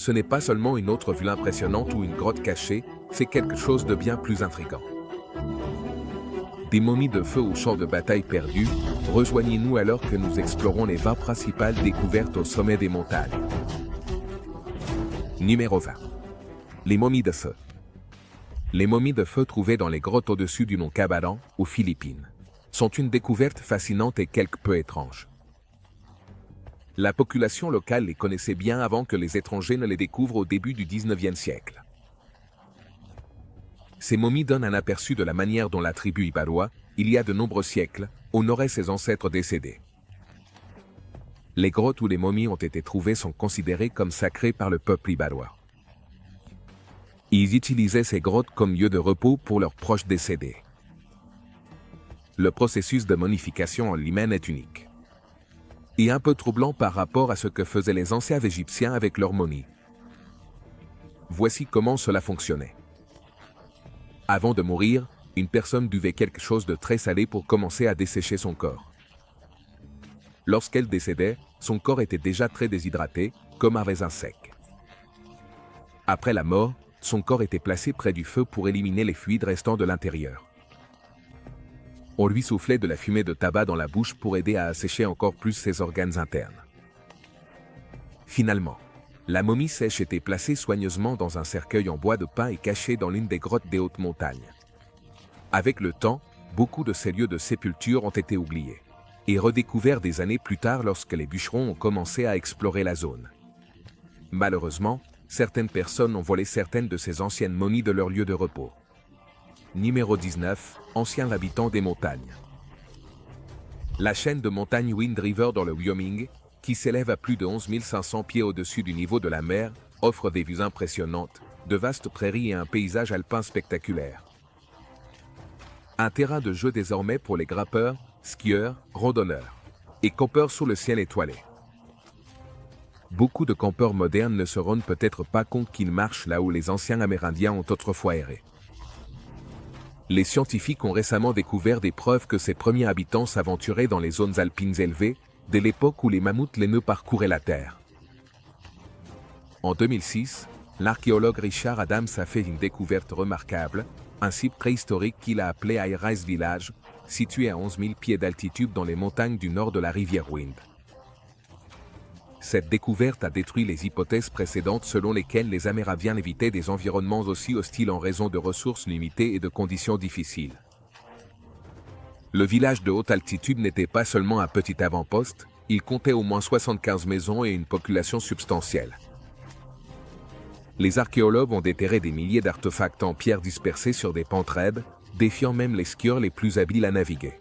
ce n'est pas seulement une autre vue impressionnante ou une grotte cachée, c'est quelque chose de bien plus intrigant. Des momies de feu au champ de bataille perdu, rejoignez-nous alors que nous explorons les 20 principales découvertes au sommet des montagnes. Numéro 20. Les momies de feu. Les momies de feu trouvées dans les grottes au-dessus du mont Cabaran, aux Philippines, sont une découverte fascinante et quelque peu étrange. La population locale les connaissait bien avant que les étrangers ne les découvrent au début du XIXe siècle. Ces momies donnent un aperçu de la manière dont la tribu Ibarwa, il y a de nombreux siècles, honorait ses ancêtres décédés. Les grottes où les momies ont été trouvées sont considérées comme sacrées par le peuple Ibarwa. Ils utilisaient ces grottes comme lieu de repos pour leurs proches décédés. Le processus de momification en lui-même est unique et un peu troublant par rapport à ce que faisaient les anciens Égyptiens avec leurs momies. Voici comment cela fonctionnait. Avant de mourir, une personne buvait quelque chose de très salé pour commencer à dessécher son corps. Lorsqu'elle décédait, son corps était déjà très déshydraté, comme un raisin sec. Après la mort, son corps était placé près du feu pour éliminer les fluides restants de l'intérieur. On lui soufflait de la fumée de tabac dans la bouche pour aider à assécher encore plus ses organes internes. Finalement, la momie sèche était placée soigneusement dans un cercueil en bois de pin et cachée dans l'une des grottes des hautes montagnes. Avec le temps, beaucoup de ces lieux de sépulture ont été oubliés et redécouverts des années plus tard lorsque les bûcherons ont commencé à explorer la zone. Malheureusement, certaines personnes ont volé certaines de ces anciennes momies de leur lieu de repos. Numéro 19, anciens habitants des montagnes. La chaîne de montagnes Wind River dans le Wyoming, qui s'élève à plus de 11 500 pieds au-dessus du niveau de la mer, offre des vues impressionnantes, de vastes prairies et un paysage alpin spectaculaire. Un terrain de jeu désormais pour les grimpeurs, skieurs, randonneurs et campeurs sous le ciel étoilé. Beaucoup de campeurs modernes ne se rendent peut-être pas compte qu'ils marchent là où les anciens Amérindiens ont autrefois erré. Les scientifiques ont récemment découvert des preuves que ces premiers habitants s'aventuraient dans les zones alpines élevées, dès l'époque où les mammouths laineux parcouraient la Terre. En 2006, l'archéologue Richard Adams a fait une découverte remarquable, un site préhistorique qu'il a appelé High Rise Village, situé à 11 000 pieds d'altitude dans les montagnes du nord de la rivière Wind. Cette découverte a détruit les hypothèses précédentes selon lesquelles les Amérindiens évitaient des environnements aussi hostiles en raison de ressources limitées et de conditions difficiles. Le village de haute altitude n'était pas seulement un petit avant-poste, il comptait au moins 75 maisons et une population substantielle. Les archéologues ont déterré des milliers d'artefacts en pierre dispersés sur des pentes raides, défiant même les skieurs les plus habiles à naviguer.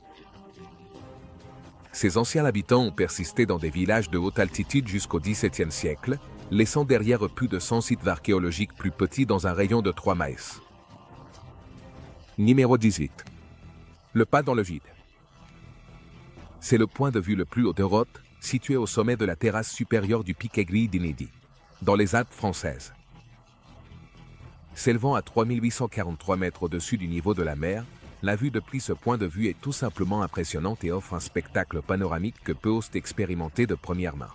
Ces anciens habitants ont persisté dans des villages de haute altitude jusqu'au XVIIe siècle, laissant derrière eux plus de 100 sites archéologiques plus petits dans un rayon de 3 miles. Numéro 18. Le pas dans le vide. C'est le point de vue le plus haut d'Europe, situé au sommet de la terrasse supérieure du pic Aigri d'Inédit, dans les Alpes françaises. S'élevant à 3843 mètres au-dessus du niveau de la mer, la vue depuis ce point de vue est tout simplement impressionnante et offre un spectacle panoramique que peu osent expérimenter de première main.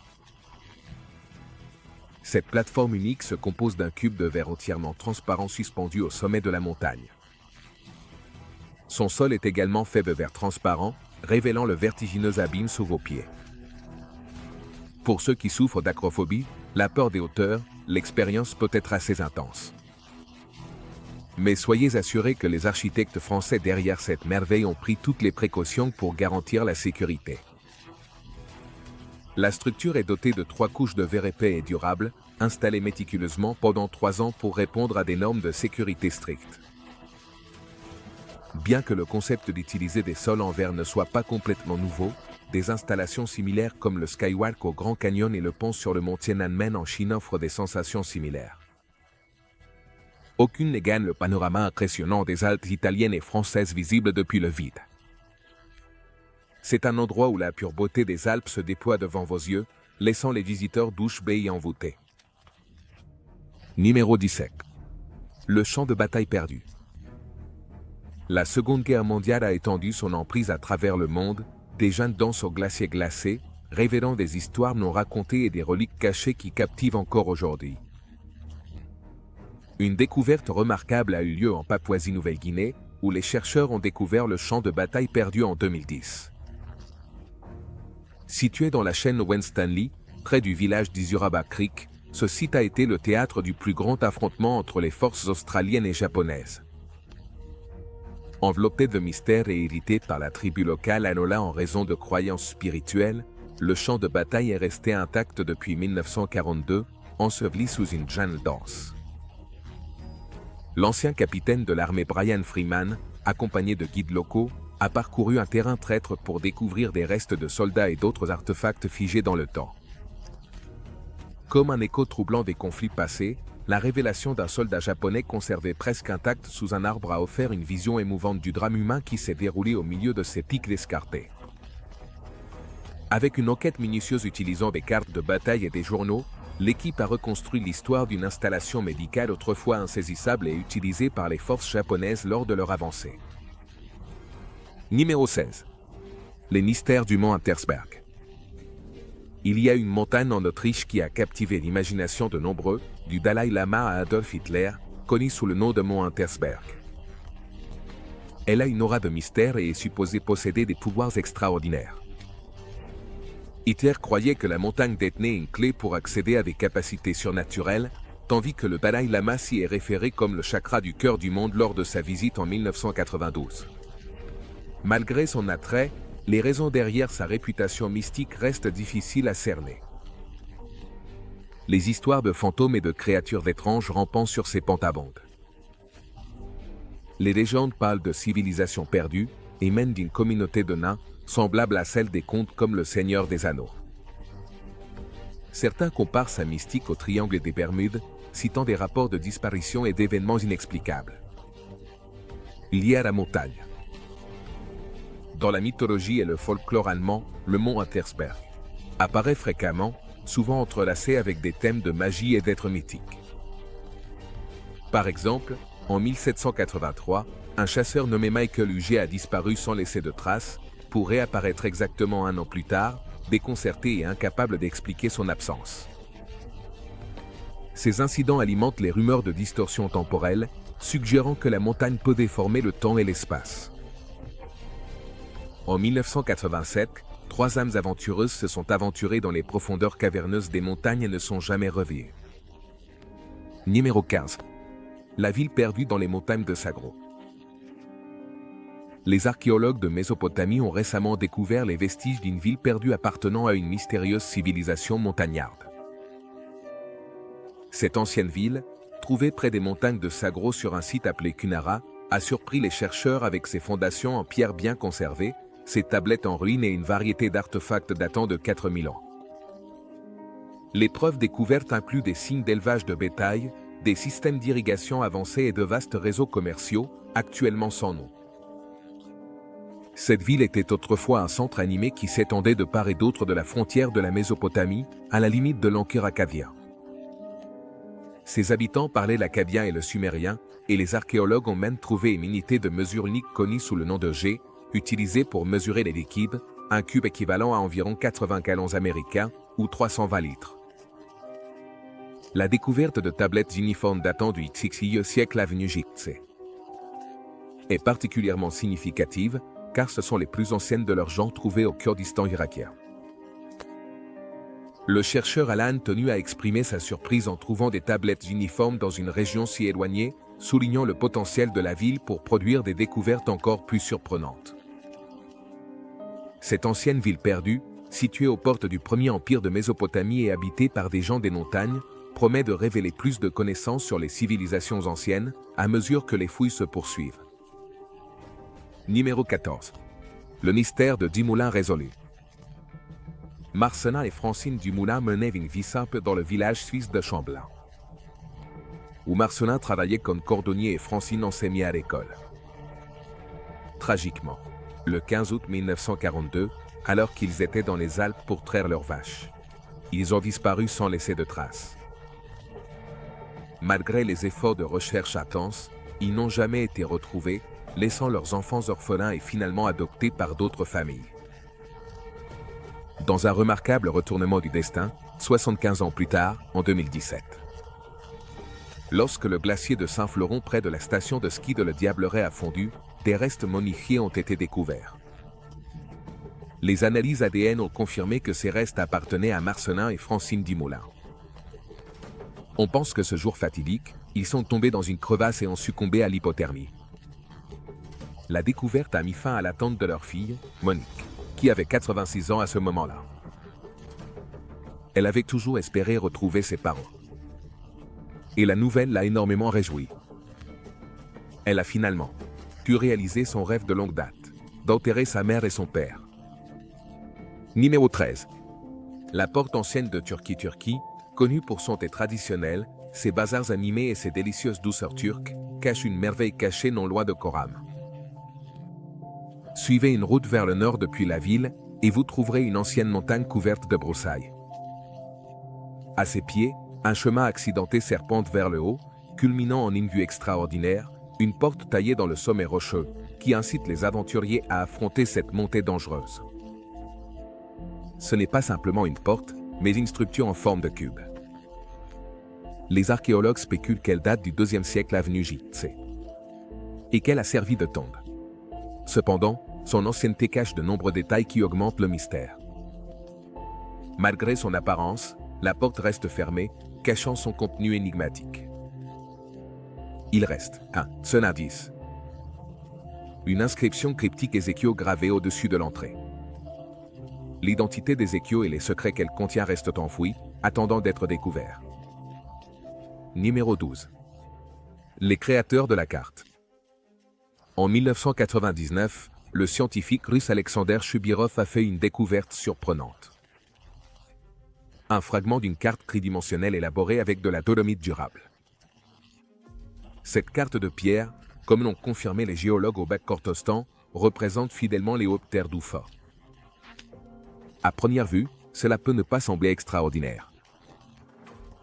Cette plateforme unique se compose d'un cube de verre entièrement transparent suspendu au sommet de la montagne. Son sol est également fait de verre transparent, révélant le vertigineux abîme sous vos pieds. Pour ceux qui souffrent d'acrophobie, la peur des hauteurs, l'expérience peut être assez intense. Mais soyez assurés que les architectes français derrière cette merveille ont pris toutes les précautions pour garantir la sécurité. La structure est dotée de 3 couches de verre épais et durable, installées méticuleusement pendant 3 ans pour répondre à des normes de sécurité strictes. Bien que le concept d'utiliser des sols en verre ne soit pas complètement nouveau, des installations similaires comme le Skywalk au Grand Canyon et le pont sur le mont Tiananmen en Chine offrent des sensations similaires. Aucune n'égalent le panorama impressionnant des Alpes italiennes et françaises visibles depuis le vide. C'est un endroit où la pure beauté des Alpes se déploie devant vos yeux, laissant les visiteurs bouche bée et envoûtés. Numéro 17. Le champ de bataille perdu. La Seconde Guerre mondiale a étendu son emprise à travers le monde, des jeunes dansent aux glaciers glacés, révélant des histoires non racontées et des reliques cachées qui captivent encore aujourd'hui. Une découverte remarquable a eu lieu en Papouasie-Nouvelle-Guinée, où les chercheurs ont découvert le champ de bataille perdu en 2010. Situé dans la chaîne Owen Stanley, près du village d'Isuraba Creek, ce site a été le théâtre du plus grand affrontement entre les forces australiennes et japonaises. Enveloppé de mystère et irrité par la tribu locale Anola en raison de croyances spirituelles, le champ de bataille est resté intact depuis 1942, enseveli sous une jungle dense. L'ancien capitaine de l'armée Brian Freeman, accompagné de guides locaux, a parcouru un terrain traître pour découvrir des restes de soldats et d'autres artefacts figés dans le temps. Comme un écho troublant des conflits passés, la révélation d'un soldat japonais conservé presque intact sous un arbre a offert une vision émouvante du drame humain qui s'est déroulé au milieu de ces pics escarpés. Avec une enquête minutieuse utilisant des cartes de bataille et des journaux, l'équipe a reconstruit l'histoire d'une installation médicale autrefois insaisissable et utilisée par les forces japonaises lors de leur avancée. Numéro 16. Les mystères du mont Untersberg. Il y a une montagne en Autriche qui a captivé l'imagination de nombreux, du Dalai Lama à Adolf Hitler, connue sous le nom de mont Untersberg. Elle a une aura de mystère et est supposée posséder des pouvoirs extraordinaires. Hitler croyait que la montagne détenait une clé pour accéder à des capacités surnaturelles, tandis que le Dalai Lama s'y est référé comme le chakra du cœur du monde lors de sa visite en 1992. Malgré son attrait, les raisons derrière sa réputation mystique restent difficiles à cerner. Les histoires de fantômes et de créatures étranges rampant sur ces pentes. Les légendes parlent de civilisations perdues et mènent d'une communauté de nains, semblable à celle des contes comme le Seigneur des Anneaux. Certains comparent sa mystique au triangle des Bermudes, citant des rapports de disparition et d'événements inexplicables liés à la montagne. Dans la mythologie et le folklore allemand, le mont Untersberg apparaît fréquemment, souvent entrelacé avec des thèmes de magie et d'êtres mythiques. Par exemple, en 1783, un chasseur nommé Michael Huget a disparu sans laisser de traces, pour réapparaître exactement un an plus tard, déconcerté et incapable d'expliquer son absence. Ces incidents alimentent les rumeurs de distorsion temporelle, suggérant que la montagne peut déformer le temps et l'espace. En 1987, 3 âmes aventureuses se sont aventurées dans les profondeurs caverneuses des montagnes et ne sont jamais revenues. Numéro 15. La ville perdue dans les montagnes de Sagro. Les archéologues de Mésopotamie ont récemment découvert les vestiges d'une ville perdue appartenant à une mystérieuse civilisation montagnarde. Cette ancienne ville, trouvée près des montagnes de Sagro sur un site appelé Kunara, a surpris les chercheurs avec ses fondations en pierre bien conservées, ses tablettes en ruine et une variété d'artefacts datant de 4000 ans. Les preuves découvertes incluent des signes d'élevage de bétail, des systèmes d'irrigation avancés et de vastes réseaux commerciaux, actuellement sans nom. Cette ville était autrefois un centre animé qui s'étendait de part et d'autre de la frontière de la Mésopotamie, à la limite de l'Empire akkadien. Ses habitants parlaient l'akkadien et le sumérien, et les archéologues ont même trouvé une unité de mesure unique connue sous le nom de G, utilisée pour mesurer les liquides, un cube équivalent à environ 80 gallons américains, ou 320 litres. La découverte de tablettes uniformes datant du XXIe siècle avenue Jitse est particulièrement significative, car ce sont les plus anciennes de leur genre trouvées au Kurdistan irakien. Le chercheur Alan tenu à exprimer sa surprise en trouvant des tablettes uniformes dans une région si éloignée, soulignant le potentiel de la ville pour produire des découvertes encore plus surprenantes. Cette ancienne ville perdue, située aux portes du premier empire de Mésopotamie et habitée par des gens des montagnes, promet de révéler plus de connaissances sur les civilisations anciennes, à mesure que les fouilles se poursuivent. Numéro 14. Le mystère de Dumoulin résolu. Marcelin et Francine Dumoulin menaient une vie simple dans le village suisse de Chamblin, où Marcelin travaillait comme cordonnier et Francine enseignait à l'école. Tragiquement, le 15 août 1942, alors qu'ils étaient dans les Alpes pour traire leurs vaches, ils ont disparu sans laisser de traces. Malgré les efforts de recherche intenses, ils n'ont jamais été retrouvés, laissant leurs enfants orphelins et finalement adoptés par d'autres familles. Dans un remarquable retournement du destin, 75 ans plus tard, en 2017. Lorsque le glacier de Saint-Floron près de la station de ski de Le Diableret a fondu, des restes momifiés ont été découverts. Les analyses ADN ont confirmé que ces restes appartenaient à Marcelin et Francine Dumoulin. On pense que ce jour fatidique, ils sont tombés dans une crevasse et ont succombé à l'hypothermie. La découverte a mis fin à l'attente de leur fille, Monique, qui avait 86 ans à ce moment-là. Elle avait toujours espéré retrouver ses parents. Et la nouvelle l'a énormément réjouie. Elle a finalement pu réaliser son rêve de longue date, d'enterrer sa mère et son père. Numéro 13. La porte ancienne de Turquie, connue pour son thé traditionnel, ses bazars animés et ses délicieuses douceurs turques, cache une merveille cachée non loin de Coram. Suivez une route vers le nord depuis la ville et vous trouverez une ancienne montagne couverte de broussailles. À ses pieds, un chemin accidenté serpente vers le haut, culminant en une vue extraordinaire, une porte taillée dans le sommet rocheux, qui incite les aventuriers à affronter cette montée dangereuse. Ce n'est pas simplement une porte, mais une structure en forme de cube. Les archéologues spéculent qu'elle date du IIe siècle avenue JC et qu'elle a servi de tombe. Cependant, son ancienneté cache de nombreux détails qui augmentent le mystère. Malgré son apparence, la porte reste fermée, cachant son contenu énigmatique. Il reste un seul indice. Une inscription cryptique Ézéchiel gravée au-dessus de l'entrée. L'identité d'Ézéchiel et les secrets qu'elle contient restent enfouis, attendant d'être découverts. Numéro 12. Les créateurs de la carte. En 1999, le scientifique russe Alexander Chubirov a fait une découverte surprenante. Un fragment d'une carte tridimensionnelle élaborée avec de la dolomite durable. Cette carte de pierre, comme l'ont confirmé les géologues au Bas-Kortostan, représente fidèlement les hautes terres d'Oufa. À première vue, cela peut ne pas sembler extraordinaire.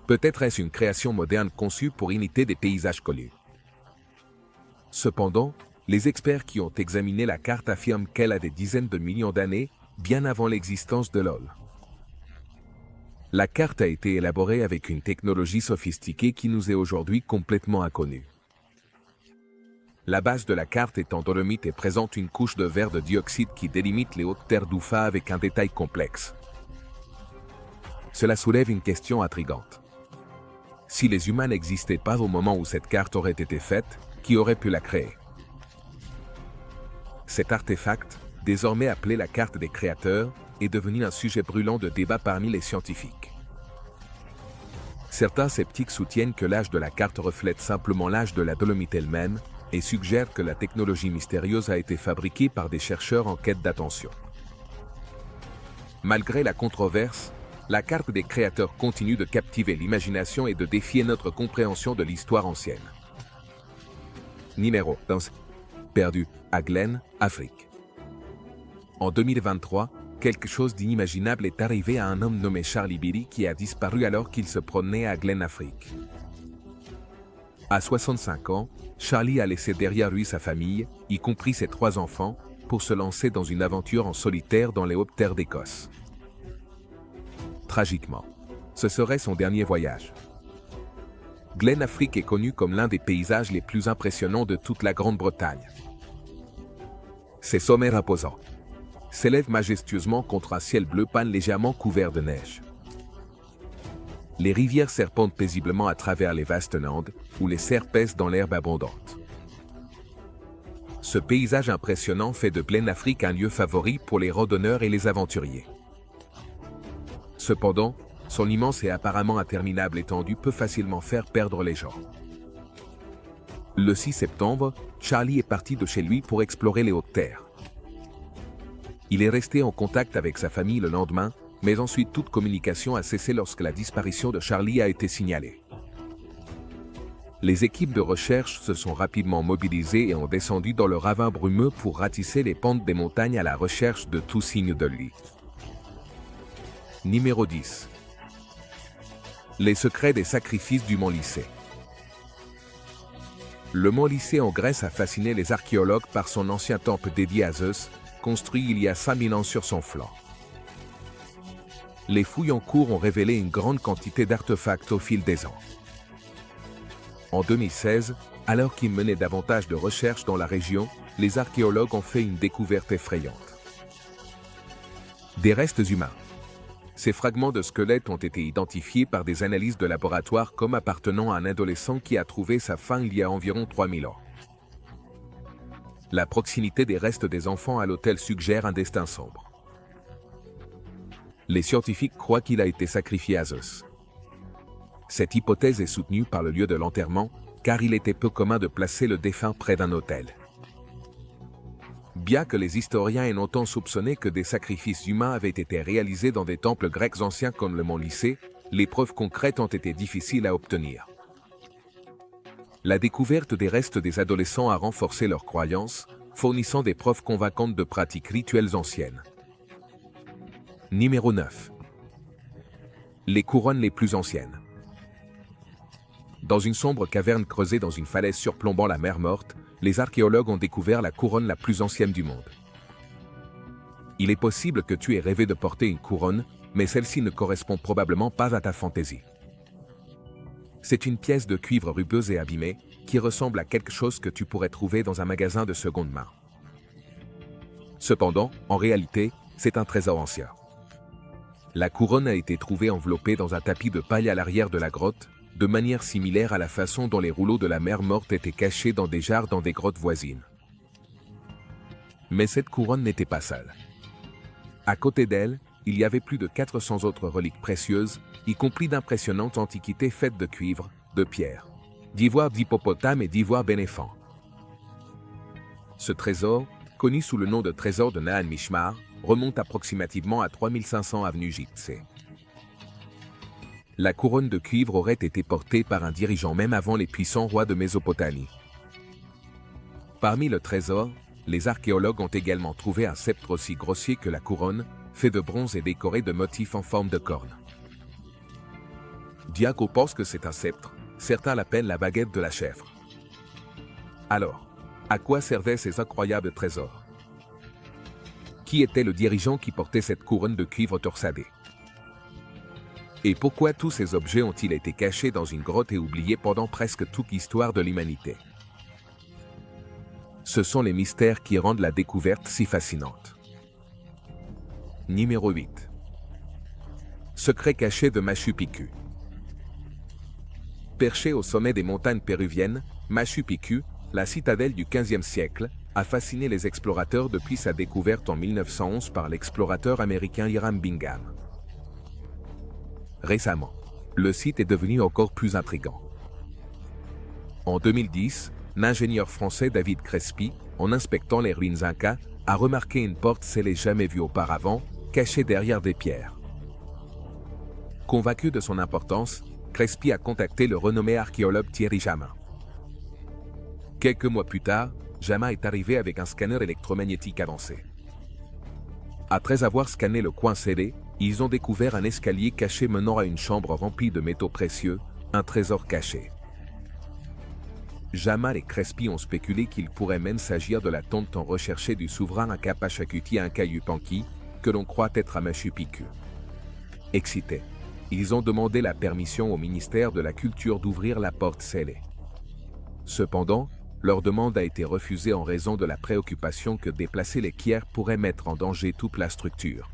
Peut-être est-ce une création moderne conçue pour imiter des paysages connus. Cependant, les experts qui ont examiné la carte affirment qu'elle a des dizaines de millions d'années, bien avant l'existence de l'homme. La carte a été élaborée avec une technologie sophistiquée qui nous est aujourd'hui complètement inconnue. La base de la carte est en dolomite et présente une couche de verre de dioxyde qui délimite les hautes terres d'Oufa avec un détail complexe. Cela soulève une question intrigante. Si les humains n'existaient pas au moment où cette carte aurait été faite, qui aurait pu la créer? Cet artefact, désormais appelé la carte des créateurs, est devenu un sujet brûlant de débat parmi les scientifiques. Certains sceptiques soutiennent que l'âge de la carte reflète simplement l'âge de la dolomite elle-même et suggèrent que la technologie mystérieuse a été fabriquée par des chercheurs en quête d'attention. Malgré la controverse, la carte des créateurs continue de captiver l'imagination et de défier notre compréhension de l'histoire ancienne. Numéro 11. Perdu à Glen, Afrique. En 2023, quelque chose d'inimaginable est arrivé à un homme nommé Charlie Billy qui a disparu alors qu'il se promenait à Glen, Afrique. À 65 ans, Charlie a laissé derrière lui sa famille, y compris ses 3 enfants, pour se lancer dans une aventure en solitaire dans les hautes terres d'Écosse. Tragiquement, ce serait son dernier voyage. Glen, Afrique est connu comme l'un des paysages les plus impressionnants de toute la Grande-Bretagne. Ses sommets imposants s'élèvent majestueusement contre un ciel bleu pâle légèrement couvert de neige. Les rivières serpentent paisiblement à travers les vastes landes, où les cerfs pèsent dans l'herbe abondante. Ce paysage impressionnant fait de Glen, Afrique un lieu favori pour les randonneurs et les aventuriers. Cependant, son immense et apparemment interminable étendue peut facilement faire perdre les gens. Le 6 septembre, Charlie est parti de chez lui pour explorer les hautes terres. Il est resté en contact avec sa famille le lendemain, mais ensuite toute communication a cessé lorsque la disparition de Charlie a été signalée. Les équipes de recherche se sont rapidement mobilisées et ont descendu dans le ravin brumeux pour ratisser les pentes des montagnes à la recherche de tout signe de lui. Numéro 10. Les secrets des sacrifices du mont Lycée. Le mont Lycée en Grèce a fasciné les archéologues par son ancien temple dédié à Zeus, construit il y a 5000 ans sur son flanc. Les fouilles en cours ont révélé une grande quantité d'artefacts au fil des ans. En 2016, alors qu'ils menaient davantage de recherches dans la région, les archéologues ont fait une découverte effrayante. Des restes humains. Ces fragments de squelettes ont été identifiés par des analyses de laboratoire comme appartenant à un adolescent qui a trouvé sa fin il y a environ 3000 ans. La proximité des restes des enfants à l'autel suggère un destin sombre. Les scientifiques croient qu'il a été sacrifié à Zeus. Cette hypothèse est soutenue par le lieu de l'enterrement, car il était peu commun de placer le défunt près d'un autel. Bien que les historiens aient longtemps soupçonné que des sacrifices humains avaient été réalisés dans des temples grecs anciens comme le mont Lycée, les preuves concrètes ont été difficiles à obtenir. La découverte des restes des adolescents a renforcé leurs croyances, fournissant des preuves convaincantes de pratiques rituelles anciennes. Numéro 9. Les couronnes les plus anciennes. Dans une sombre caverne creusée dans une falaise surplombant la mer Morte, les archéologues ont découvert la couronne la plus ancienne du monde. Il est possible que tu aies rêvé de porter une couronne, mais celle-ci ne correspond probablement pas à ta fantaisie. C'est une pièce de cuivre rugueuse et abîmée, qui ressemble à quelque chose que tu pourrais trouver dans un magasin de seconde main. Cependant, en réalité, c'est un trésor ancien. La couronne a été trouvée enveloppée dans un tapis de paille à l'arrière de la grotte, de manière similaire à la façon dont les rouleaux de la mer Morte étaient cachés dans des jarres dans des grottes voisines. Mais cette couronne n'était pas sale. À côté d'elle, il y avait plus de 400 autres reliques précieuses, y compris d'impressionnantes antiquités faites de cuivre, de pierre, d'ivoire d'hippopotame et d'ivoire bénéfant. Ce trésor, connu sous le nom de trésor de Naan Mishmar, remonte approximativement à 3500 avenue Gypsé. La couronne de cuivre aurait été portée par un dirigeant même avant les puissants rois de Mésopotamie. Parmi le trésor, les archéologues ont également trouvé un sceptre aussi grossier que la couronne, fait de bronze et décoré de motifs en forme de corne. Bien qu'on pense que c'est un sceptre, certains l'appellent la baguette de la chèvre. Alors, à quoi servaient ces incroyables trésors? Qui était le dirigeant qui portait cette couronne de cuivre torsadée? Et pourquoi tous ces objets ont-ils été cachés dans une grotte et oubliés pendant presque toute l'histoire de l'humanité? Ce sont les mystères qui rendent la découverte si fascinante. Numéro 8. Secret caché de Machu Picchu. Perché au sommet des montagnes péruviennes, Machu Picchu, la citadelle du XVe siècle, a fasciné les explorateurs depuis sa découverte en 1911 par l'explorateur américain Hiram Bingham. Récemment, le site est devenu encore plus intrigant. En 2010, l'ingénieur français David Crespi, en inspectant les ruines incas, a remarqué une porte scellée jamais vue auparavant, cachée derrière des pierres. Convaincu de son importance, Crespi a contacté le renommé archéologue Thierry Jamin. Quelques mois plus tard, Jamin est arrivé avec un scanner électromagnétique avancé. Après avoir scanné le coin scellé, ils ont découvert un escalier caché menant à une chambre remplie de métaux précieux, un trésor caché. Jamal et Crespi ont spéculé qu'il pourrait même s'agir de la tombe tant recherchée du souverain Inca Pachacuti Inca Yupanqui, que l'on croit être à Machu Picchu. Excités, ils ont demandé la permission au ministère de la Culture d'ouvrir la porte scellée. Cependant, leur demande a été refusée en raison de la préoccupation que déplacer les pierres pourrait mettre en danger toute la structure.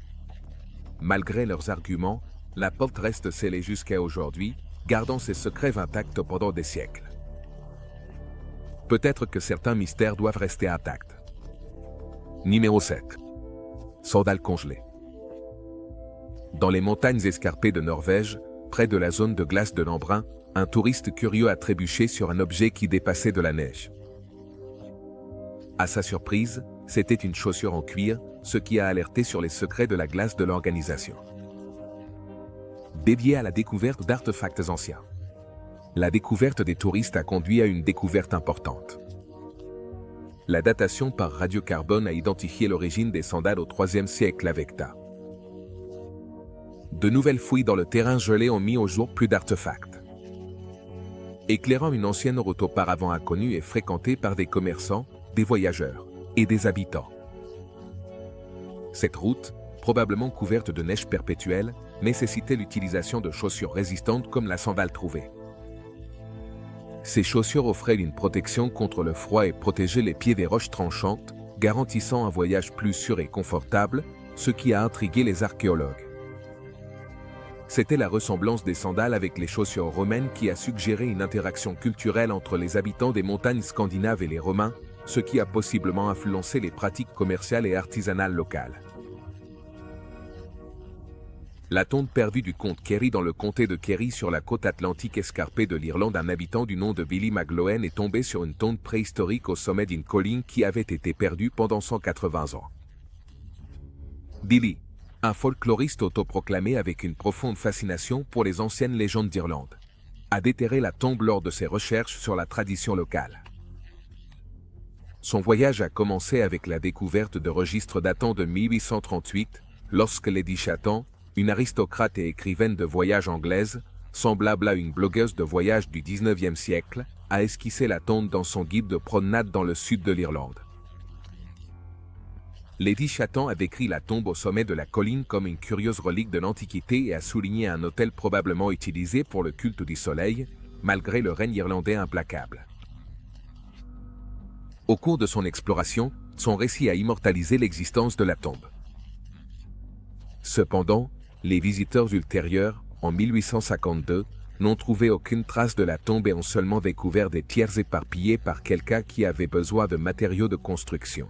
Malgré leurs arguments, la porte reste scellée jusqu'à aujourd'hui, gardant ses secrets intacts pendant des siècles. Peut-être que certains mystères doivent rester intacts. Numéro 7. Sandales congelées. Dans les montagnes escarpées de Norvège, près de la zone de glace de Lambrun, un touriste curieux a trébuché sur un objet qui dépassait de la neige. À sa surprise, c'était une chaussure en cuir, ce qui a alerté sur les secrets de la glace de l'organisation. Dédié à la découverte d'artefacts anciens. La découverte des touristes a conduit à une découverte importante. La datation par radiocarbone a identifié l'origine des sandales au IIIe siècle à Vecta. De nouvelles fouilles dans le terrain gelé ont mis au jour plus d'artefacts. Éclairant une ancienne route auparavant inconnue et fréquentée par des commerçants, des voyageurs et des habitants. Cette route, probablement couverte de neige perpétuelle, nécessitait l'utilisation de chaussures résistantes comme la sandale trouvée. Ces chaussures offraient une protection contre le froid et protégeaient les pieds des roches tranchantes, garantissant un voyage plus sûr et confortable, ce qui a intrigué les archéologues. C'était la ressemblance des sandales avec les chaussures romaines qui a suggéré une interaction culturelle entre les habitants des montagnes scandinaves et les Romains, ce qui a possiblement influencé les pratiques commerciales et artisanales locales. La tombe perdue du comte Kerry dans le comté de Kerry sur la côte atlantique escarpée de l'Irlande, un habitant du nom de Billy McGloen est tombé sur une tombe préhistorique au sommet d'une colline qui avait été perdue pendant 180 ans. Billy, un folkloriste autoproclamé avec une profonde fascination pour les anciennes légendes d'Irlande, a déterré la tombe lors de ses recherches sur la tradition locale. Son voyage a commencé avec la découverte de registres datant de 1838, lorsque Lady Chatton, une aristocrate et écrivaine de voyage anglaise, semblable à une blogueuse de voyage du XIXe siècle, a esquissé la tombe dans son guide de promenade dans le sud de l'Irlande. Lady Chatton a décrit la tombe au sommet de la colline comme une curieuse relique de l'Antiquité et a souligné un autel probablement utilisé pour le culte du soleil, malgré le règne irlandais implacable. Au cours de son exploration, son récit a immortalisé l'existence de la tombe. Cependant, les visiteurs ultérieurs, en 1852, n'ont trouvé aucune trace de la tombe et ont seulement découvert des pierres éparpillées par quelqu'un qui avait besoin de matériaux de construction.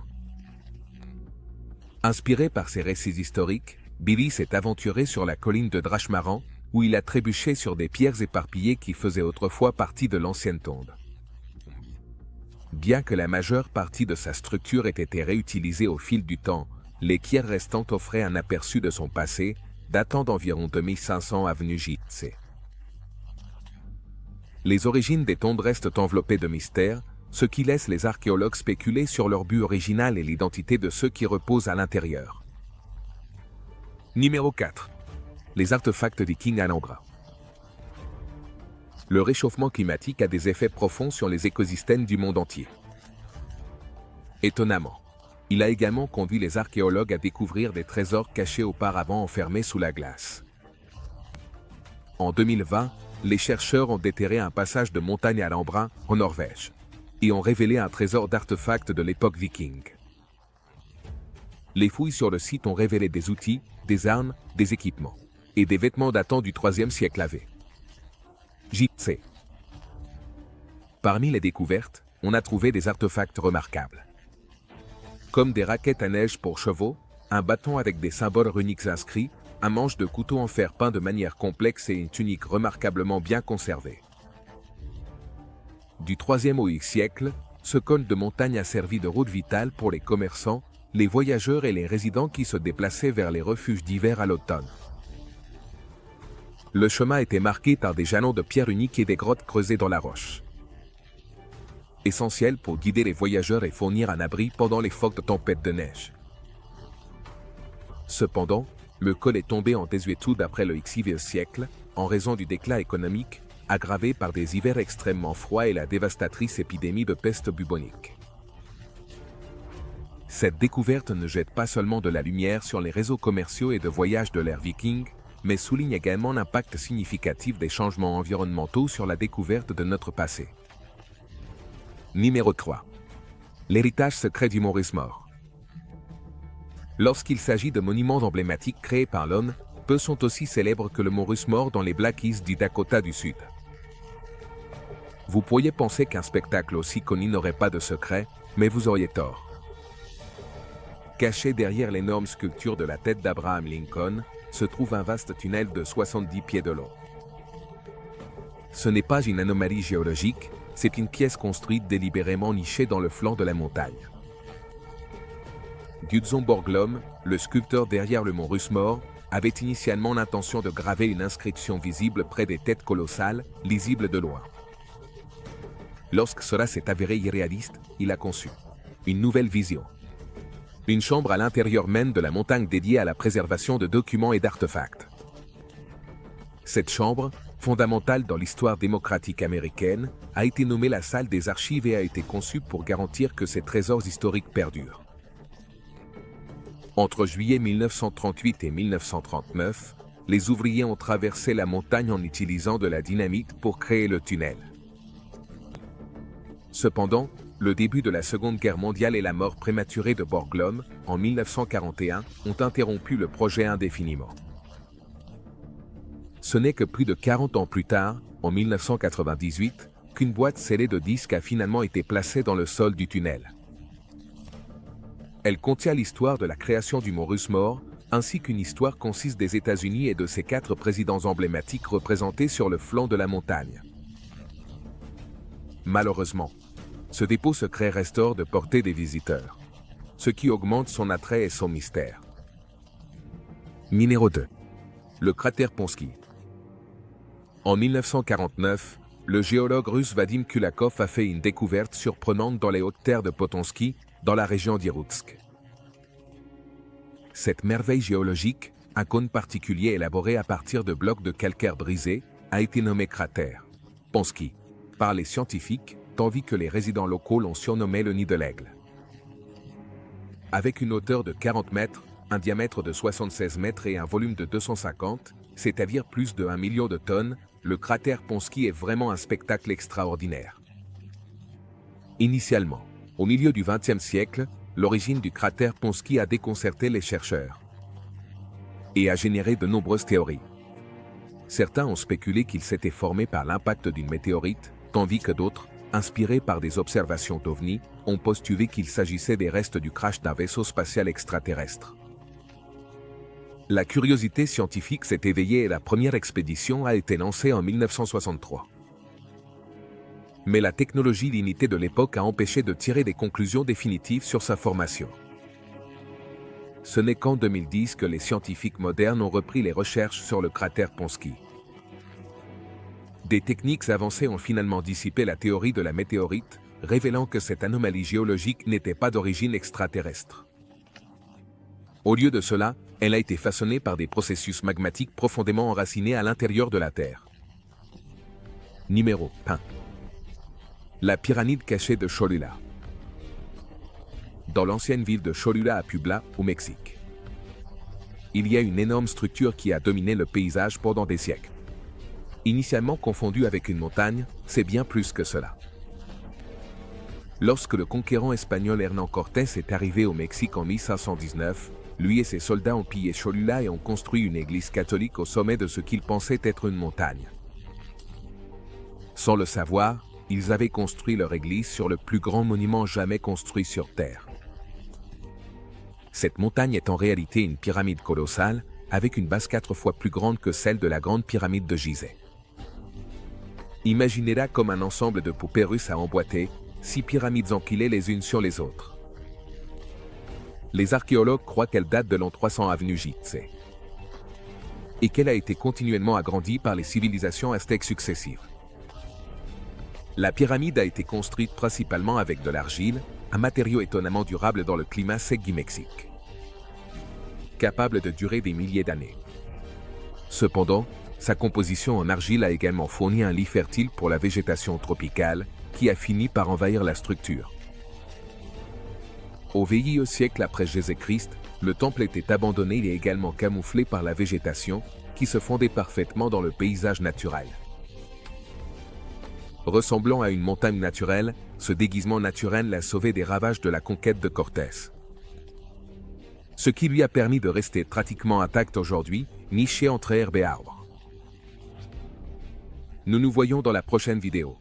Inspiré par ces récits historiques, Billy s'est aventuré sur la colline de Drachmaran, où il a trébuché sur des pierres éparpillées qui faisaient autrefois partie de l'ancienne tombe. Bien que la majeure partie de sa structure ait été réutilisée au fil du temps, les pierres restantes offraient un aperçu de son passé, datant d'environ 2500 avenue J.C. Les origines des tombes restent enveloppées de mystères, ce qui laisse les archéologues spéculer sur leur but original et l'identité de ceux qui reposent à l'intérieur. Numéro 4. Les artefacts vikings à Alhambra. Le réchauffement climatique a des effets profonds sur les écosystèmes du monde entier. Étonnamment, il a également conduit les archéologues à découvrir des trésors cachés auparavant enfermés sous la glace. En 2020, les chercheurs ont déterré un passage de montagne à Alhambra, en Norvège, et ont révélé un trésor d'artefacts de l'époque viking. Les fouilles sur le site ont révélé des outils, des armes, des équipements, et des vêtements datant du IIIe siècle AV. J.C. Parmi les découvertes, on a trouvé des artefacts remarquables, comme des raquettes à neige pour chevaux, un bâton avec des symboles runiques inscrits, un manche de couteau en fer peint de manière complexe et une tunique remarquablement bien conservée. Du 3e au X siècle, ce cône de montagne a servi de route vitale pour les commerçants, les voyageurs et les résidents qui se déplaçaient vers les refuges d'hiver à l'automne. Le chemin était marqué par des jalons de pierre uniques et des grottes creusées dans la roche, essentiel pour guider les voyageurs et fournir un abri pendant les fortes tempêtes de neige. Cependant, le col est tombé en désuétude après le Xe siècle, en raison du déclin économique, aggravé par des hivers extrêmement froids et la dévastatrice épidémie de peste bubonique. Cette découverte ne jette pas seulement de la lumière sur les réseaux commerciaux et de voyage de l'ère viking, mais souligne également l'impact significatif des changements environnementaux sur la découverte de notre passé. Numéro 3. L'héritage secret du mont Rushmore. Lorsqu'il s'agit de monuments emblématiques créés par l'homme, peu sont aussi célèbres que le mont Rushmore dans les Black Hills du Dakota du Sud. Vous pourriez penser qu'un spectacle aussi connu n'aurait pas de secret, mais vous auriez tort. Caché derrière l'énorme sculpture de la tête d'Abraham Lincoln, se trouve un vaste tunnel de 70 pieds de long. Ce n'est pas une anomalie géologique, c'est une pièce construite délibérément nichée dans le flanc de la montagne. Gutzon Borglum, le sculpteur derrière le mont Rushmore, avait initialement l'intention de graver une inscription visible près des têtes colossales, lisible de loin. Lorsque cela s'est avéré irréaliste, il a conçu une nouvelle vision. Une chambre à l'intérieur même de la montagne dédiée à la préservation de documents et d'artefacts. Cette chambre, fondamentale dans l'histoire démocratique américaine, a été nommée la salle des archives et a été conçue pour garantir que ces trésors historiques perdurent. Entre juillet 1938 et 1939, les ouvriers ont traversé la montagne en utilisant de la dynamite pour créer le tunnel. Cependant, le début de la Seconde Guerre mondiale et la mort prématurée de Borglum, en 1941, ont interrompu le projet indéfiniment. Ce n'est que plus de 40 ans plus tard, en 1998, qu'une boîte scellée de disques a finalement été placée dans le sol du tunnel. Elle contient l'histoire de la création du mont Rushmore, ainsi qu'une histoire concise des États-Unis et de ses 4 présidents emblématiques représentés sur le flanc de la montagne. Malheureusement, ce dépôt secret reste hors de portée des visiteurs, ce qui augmente son attrait et son mystère. Numéro 2. Le cratère Ponsky. En 1949, le géologue russe Vadim Kulakov a fait une découverte surprenante dans les hautes terres de Potonsky, dans la région d'Irkoutsk. Cette merveille géologique, un cône particulier élaboré à partir de blocs de calcaire brisés, a été nommé cratère Ponsky par les scientifiques, tandis que les résidents locaux l'ont surnommé le nid de l'aigle. Avec une hauteur de 40 mètres, un diamètre de 76 mètres et un volume de 250, c'est-à-dire plus de 1 million de tonnes, le cratère Ponsky est vraiment un spectacle extraordinaire. Initialement, au milieu du XXe siècle, l'origine du cratère Ponsky a déconcerté les chercheurs et a généré de nombreuses théories. Certains ont spéculé qu'il s'était formé par l'impact d'une météorite, tandis que d'autres, inspirés par des observations d'OVNI, ont postulé qu'il s'agissait des restes du crash d'un vaisseau spatial extraterrestre. La curiosité scientifique s'est éveillée et la première expédition a été lancée en 1963. Mais la technologie limitée de l'époque a empêché de tirer des conclusions définitives sur sa formation. Ce n'est qu'en 2010 que les scientifiques modernes ont repris les recherches sur le cratère Ponsky. Des techniques avancées ont finalement dissipé la théorie de la météorite, révélant que cette anomalie géologique n'était pas d'origine extraterrestre. Au lieu de cela, elle a été façonnée par des processus magmatiques profondément enracinés à l'intérieur de la Terre. Numéro 1. La pyramide cachée de Cholula. Dans l'ancienne ville de Cholula à Puebla, au Mexique, il y a une énorme structure qui a dominé le paysage pendant des siècles. Initialement confondue avec une montagne, c'est bien plus que cela. Lorsque le conquérant espagnol Hernán Cortés est arrivé au Mexique en 1519, lui et ses soldats ont pillé Cholula et ont construit une église catholique au sommet de ce qu'ils pensaient être une montagne. Sans le savoir, ils avaient construit leur église sur le plus grand monument jamais construit sur Terre. Cette montagne est en réalité une pyramide colossale, avec une base 4 fois plus grande que celle de la grande pyramide de Gizeh. Imaginez-la comme un ensemble de poupées russes à emboîter, 6 pyramides empilées les unes sur les autres. Les archéologues croient qu'elle date de l'an 300 avenue Gizeh et qu'elle a été continuellement agrandie par les civilisations aztèques successives. La pyramide a été construite principalement avec de l'argile, un matériau étonnamment durable dans le climat sec du Mexique, capable de durer des milliers d'années. Cependant, sa composition en argile a également fourni un lit fertile pour la végétation tropicale, qui a fini par envahir la structure. Au VIe siècle après Jésus-Christ, le temple était abandonné et également camouflé par la végétation, qui se fondait parfaitement dans le paysage naturel. Ressemblant à une montagne naturelle, ce déguisement naturel l'a sauvé des ravages de la conquête de Cortés. Ce qui lui a permis de rester pratiquement intact aujourd'hui, niché entre herbes et arbres. Nous nous voyons dans la prochaine vidéo.